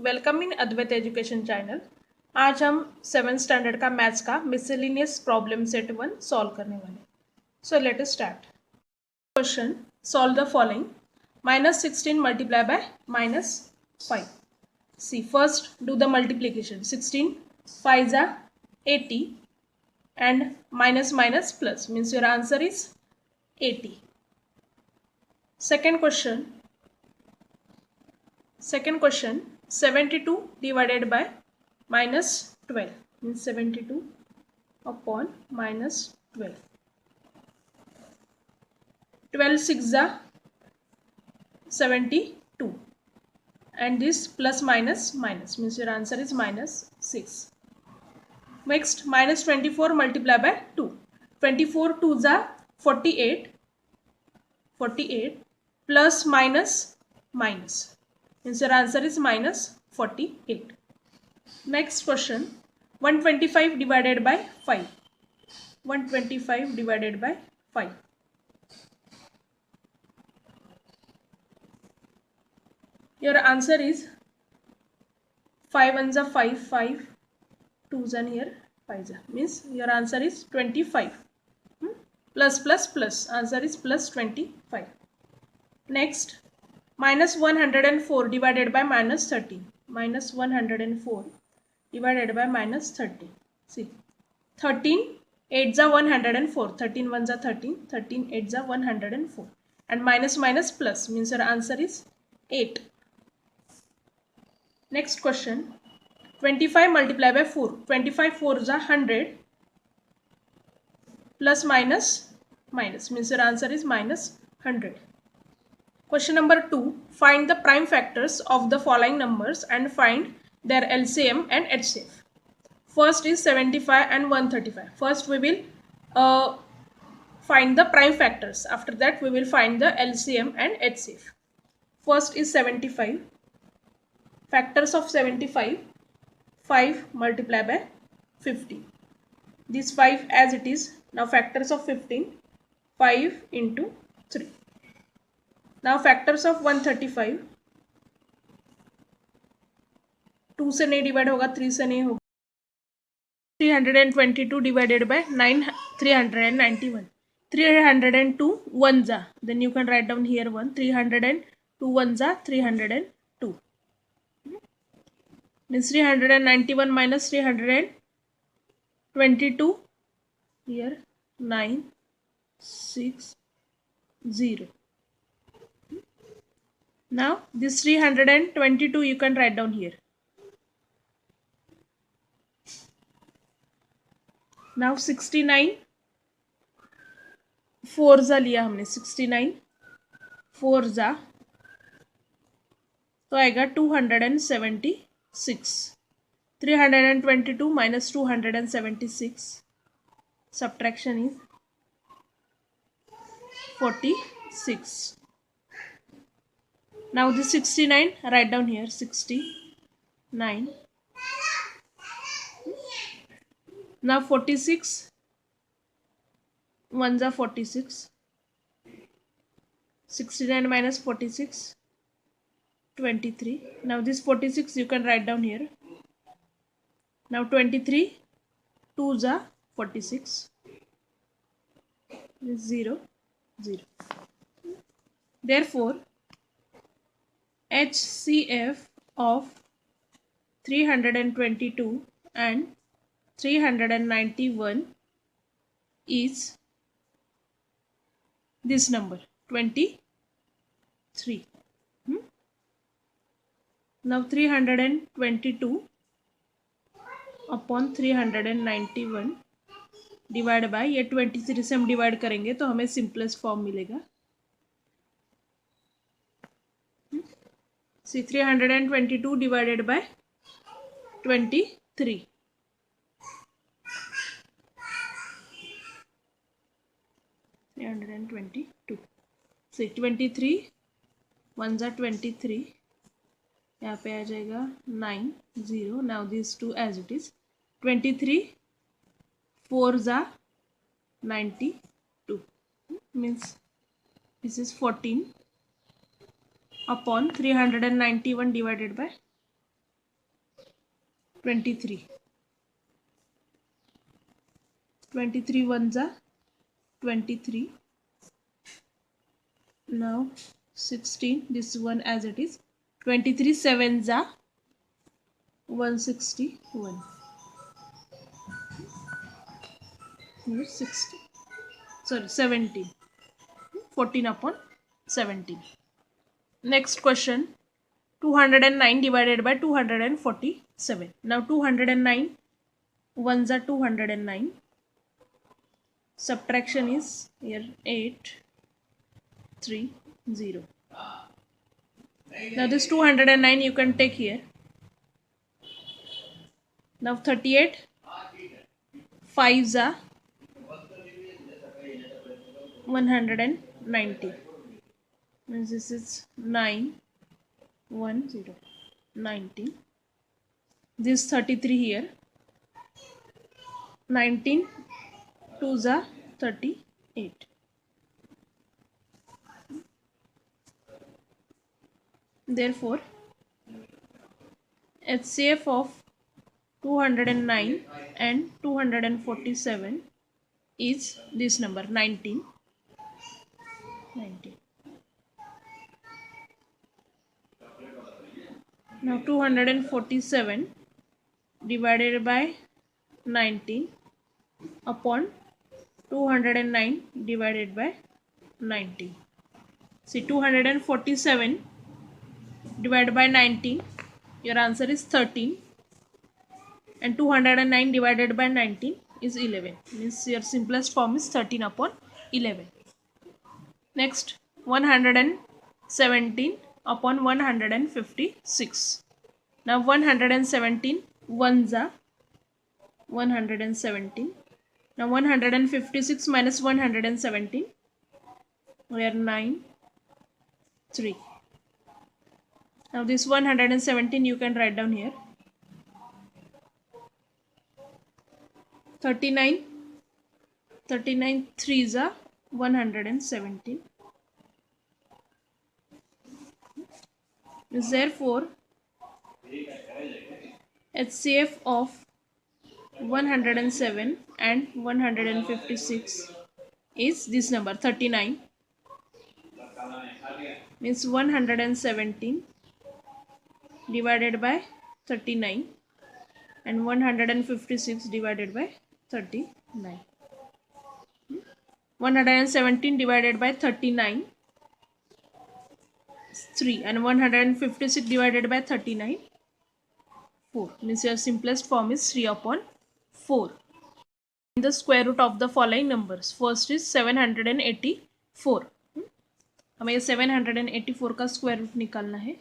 Welcome in Advait education channel. आज हम 7th standard का मैथ्स का मिसलिनियस प्रॉब्लम सेट 1 सॉल्व करने वाले। So let us start. Question, solve the following. -16 multiply by -5। See first do the multiplication. 16 5 जा 80 and minus minus plus means your answer is 80. Second question, 72 divided by -12 means 72 upon -12. 12 6 are 72 and this plus minus minus means your answer is -6. Next, -24 multiplied by 2. 24 2s are 48 plus minus minus means your answer is -48. Next question, 125 divided by 5. 125 divided by 5. Your answer is 5 ones are 5, 5 2s are here, 5s are means your answer is 25. Plus plus plus, answer is plus 25. Next, -104 divided by -13. -104 divided by -13. See, 13 8s are 104. 13 ones are 13. 13 8s are 104. And minus minus plus means your answer is 8. Next question, 25 multiplied by 4. 25 4s are 100 plus minus minus means your answer is -100. Question number 2, find the prime factors of the following numbers and find their LCM and HCF. First is 75 and 135. First we will find the prime factors. After that we will find the LCM and HCF. First is 75. Factors of 75, 5 multiplied by 50. This 5 as it is. Now factors of 15, 5 into 3. Now factors of 135, 2 से नहीं divide होगा, 3 से नहीं होगा. 322 divided by 391. 302 ones are, then you can write down here 1. 302 ones are 302. Means 391 minus 322 here 9 6 0. Now this 322 you can write down here. Now 69 4 जा लिया हमने. 69 4 जा तो आएगा 276. 322 minus 276, subtraction is 46. Now this 69 write down here 69. Now 46 ones are 46. 69 minus 46 23. Now this 46 you can write down here. Now 23 2s are 46. 0 0. Therefore HCF of 322 and 391 is this number 23. Now 322 upon 391 divide by ये 23 से हम divide करेंगे तो हमें simplest form मिलेगा. सी 322 divided by 23. 322 सी 23 1 जा 23. यहाँ पे आ जाएगा 9 0. Now this 2 as it is. 23 4 जा 92 means this is 14 upon 391 divided by 23. 23 ones are 23. Now 16, this one as it is. 23 sevens are 161. Here 60. Sorry, 17. 14 upon 17. Next question. 209 divided by 247. Now 209 ones are 209. Subtraction is here 8, 3, 0. Now this 209 you can take here. Now 38 fives are 190. Means this is 9, 1, 0, 19. This 33 here. 19 twos are 38. Therefore, HCF of 209 and 247 is this number 19. 19. Now 247 divided by 19 upon 209 divided by 19. See, 247 divided by 19, your answer is 13, and 209 divided by 19 is 11. Means your simplest form is 13 upon 11. Next, 117 upon 156. Now 117 ones are 117. Now 156 minus 117, we are 9, 3. Now this 117 you can write down here. 39 threes are 117. Therefore, HCF of 107 and 156 is this number 39. Means 117 divided by 39 and 156 divided by 39. 117 divided by 39 is 3, and 156 divided by 39 4. Means your simplest form is 3 upon 4. The square root of the following numbers. First is 784. हमें ये 784 का square root निकालना है.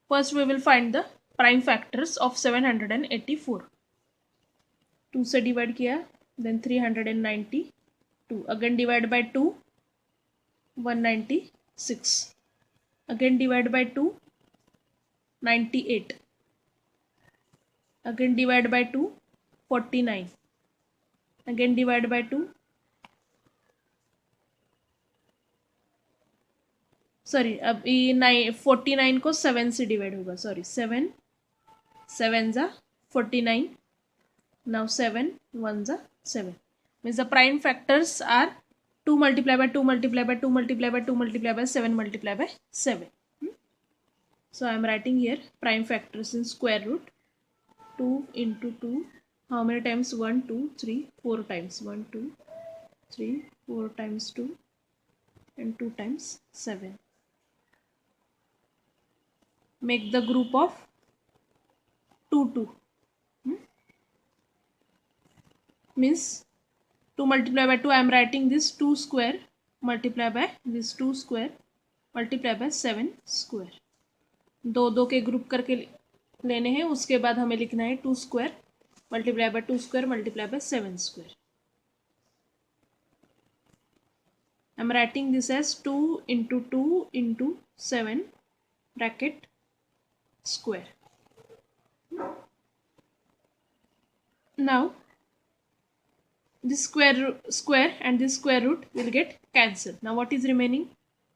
First we will find the prime factors of 784. 2 से divide किया, then 392. Again divide by 2, 196. Again divide by 2, 98. Again divide by 2, 49. Again divide by 2, sorry अब ये 49 को 7 से डिवाइड होगा. सॉरी 7 7 जा 49. Now 7 1 जा 7. Means the prime factors are 2 multiplied by 2 multiplied by 2 multiplied by 2 multiplied by 7 multiplied by 7. So I am writing here prime factors in square root. 2 into 2. How many times? 1, 2, 3, 4 times. 1, 2, 3, 4 times 2 and 2 times 7. Make the group of 2, 2. Means 2 multiplied by 2, I am writing this 2 square multiplied by this 2 square multiplied by 7 square. दो दो के group करके लेने हैं. उसके बाद हमें लिखना है 2 square multiplied by 2 square multiplied by 7 square. I am writing this as 2 into 2 into 7 bracket square. Now this square and this square root will get cancelled. Now what is remaining?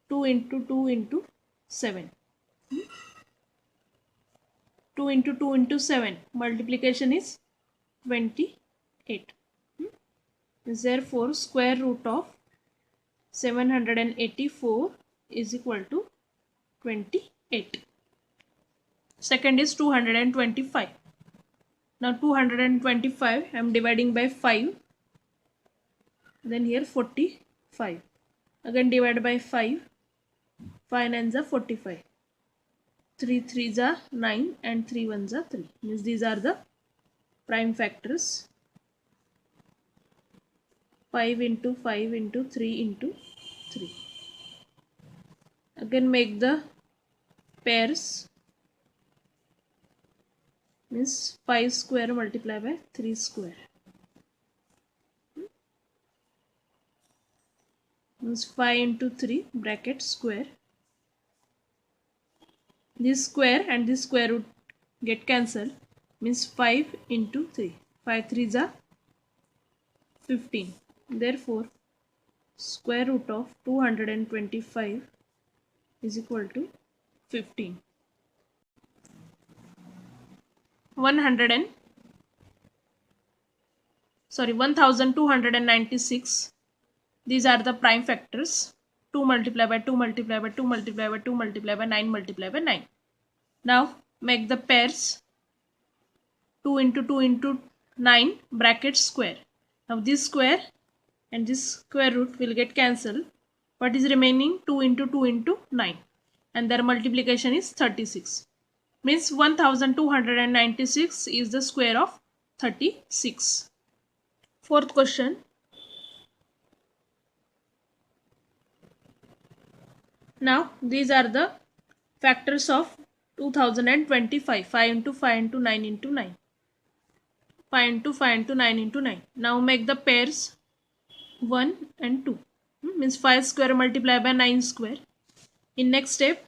2 into 2 into 7. 2 into 2 into 7, multiplication is 28. Therefore, square root of 784 is equal to 28. Second is 225. Now 225 I am dividing by 5. Then here 45. Again divide by 5. 5 9s are 45. 3 3s are 9 and 3 1s are 3. Means these are the prime factors. 5 into 5 into 3 into 3. Again make the pairs. Means 5 square multiplied by 3 square. Means 5 into 3 bracket square. This square and this square root get cancelled. Means 5 into 3. 5 3s are 15. Therefore, square root of 225 is equal to 15. 1296. These are the prime factors. 2 multiplied by 2 multiplied by 2 multiplied by 2 multiplied by 9 multiplied by 9. Now make the pairs. 2 into 2 into 9 bracket square. Now this square and this square root will get cancelled. What is remaining? 2 into 2 into 9, and their multiplication is 36. Means 1296 is the square of 36. Fourth question. Now these are the factors of 2025. 5 into 5 into 9 into 9. 5 into 5 into 9 into 9. Now make the pairs 1 and 2. Means 5 square multiplied by 9 square. In next step,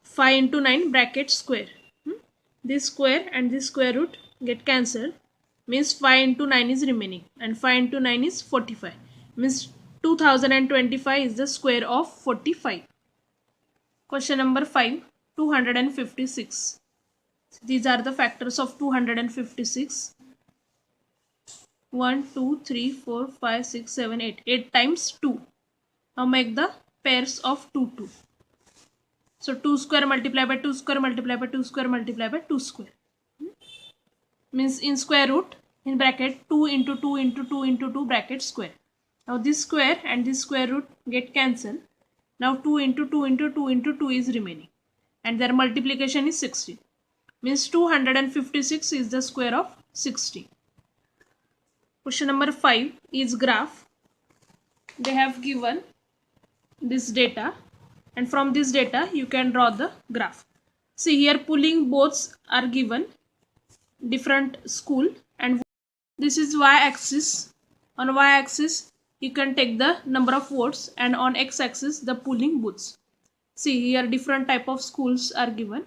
5 into 9 bracket square. This square and this square root get cancelled. Means 5 into 9 is remaining, and 5 into 9 is 45. Means 2025 is the square of 45. Question number 5. 256. These are the factors of 256. 1 2 3 4 5 6 7 8. 8 times 2. Now make the pairs of 2 2. So 2 square multiplied by 2 square multiplied by 2 square multiplied by 2 square. Means in square root, in bracket 2 into 2 into 2 into 2 bracket square. Now this square and this square root get cancelled. Now 2 into 2 into 2 into 2 is remaining, and their multiplication is 60. Means 256 is the square of 60. Question number 5 is graph. They have given this data, and from this data you can draw the graph. See here, pulling boats are given, different school, and this is y-axis. On y-axis you can take the number of votes, and on x-axis the polling booths. See here, different type of schools are given.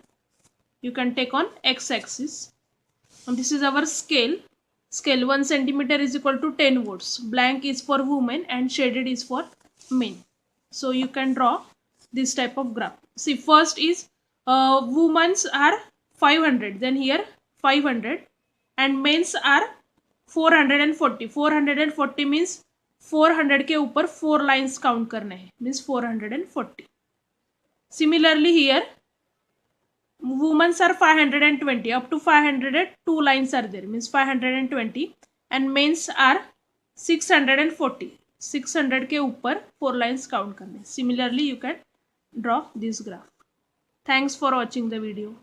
You can take on x-axis, and this is our scale. Scale 1 centimeter is equal to 10 votes. Blank is for women and shaded is for men. So you can draw this type of graph. See, first is women's are 500, then here 500, and men's are 440. 440 means 400 के ऊपर 4 lines count करने हैं, means 440. Similarly here, women's are 520, up to 500 2 lines are there, means 520, and men's are 640. 600 के ऊपर 4 lines count करने. Similarly you can draw this graph. Thanks for watching the video.